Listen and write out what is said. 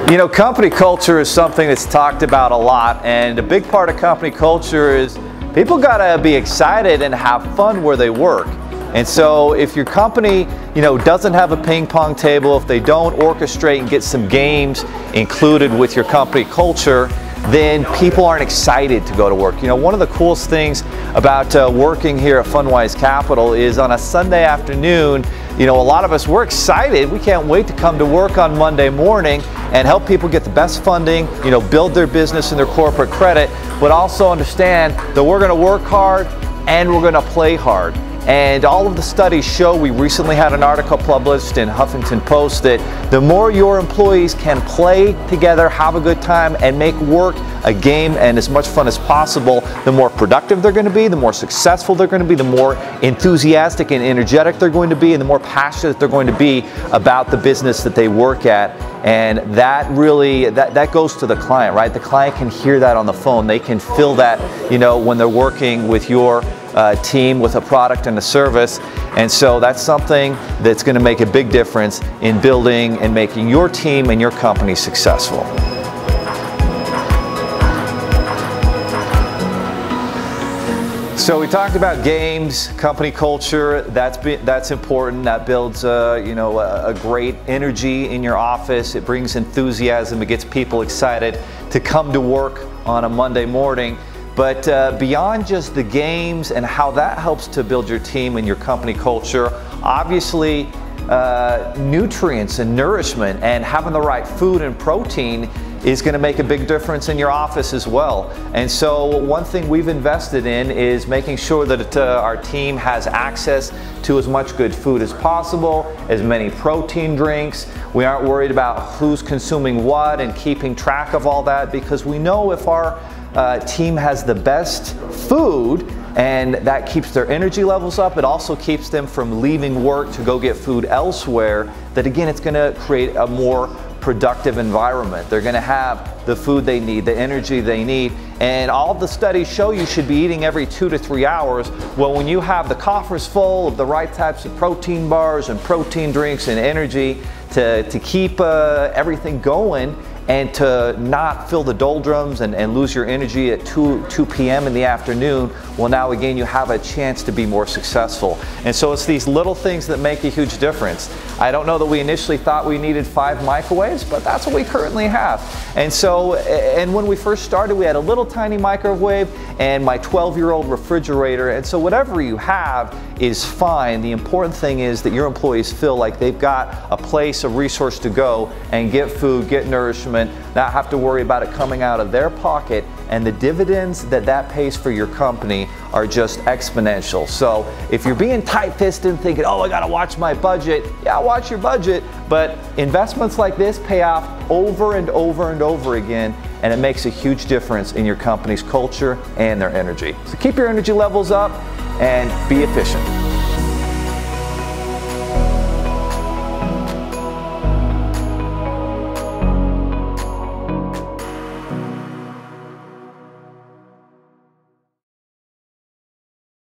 You know, company culture is something that's talked about a lot, and a big part of company culture is people gotta be excited and have fun where they work. And so if your company, doesn't have a ping pong table, if they don't orchestrate and get some games included with your company culture, then people aren't excited to go to work. One of the coolest things about working here at Fundwise Capital is on a Sunday afternoon, a lot of us, we're excited. We can't wait to come to work on Monday morning and help people get the best funding, build their business and their corporate credit, but also understand that we're going to work hard and we're going to play hard. And all of the studies show, we recently had an article published in Huffington Post, that the more your employees can play together, have a good time, and make work a game and as much fun as possible, the more productive they're going to be, the more successful they're going to be, the more enthusiastic and energetic they're going to be, and the more passionate they're going to be about the business that they work at. And that really, that goes to the client, right? The client can hear that on the phone. They can feel that, when they're working with your team with a product and a service. And so that's something that's going to make a big difference in building and making your team and your company successful. So we talked about games, company culture. That's important. That builds a great energy in your office. It brings enthusiasm. It gets people excited to come to work on a Monday morning. But beyond just the games and how that helps to build your team and your company culture, obviously nutrients and nourishment and having the right food and protein is going to make a big difference in your office as well. And so one thing we've invested in is making sure that our team has access to as much good food as possible, as many protein drinks. We aren't worried about who's consuming what and keeping track of all that, because we know if our team has the best food, and that keeps their energy levels up, it also keeps them from leaving work to go get food elsewhere, that again, it's going to create a more productive environment. They're going to have the food they need, the energy they need, and all of the studies show you should be eating every 2 to 3 hours. Well, when you have the coffers full of the right types of protein bars and protein drinks and energy to keep everything going, and to not fill the doldrums and lose your energy at 2 p.m. in the afternoon, well, now again, you have a chance to be more successful. And so it's these little things that make a huge difference. I don't know that we initially thought we needed 5 microwaves, but that's what we currently have. And so, and when we first started, we had a little tiny microwave and my 12-year-old refrigerator. And so whatever you have is fine. The important thing is that your employees feel like they've got a place, a resource to go and get food, get nourishment, not have to worry about it coming out of their pocket, and the dividends that pays for your company are just exponential. So if you're being tight-fisted and thinking, oh, I gotta watch my budget, yeah, watch your budget, but investments like this pay off over and over and over again, and it makes a huge difference in your company's culture and their energy. So keep your energy levels up and be efficient.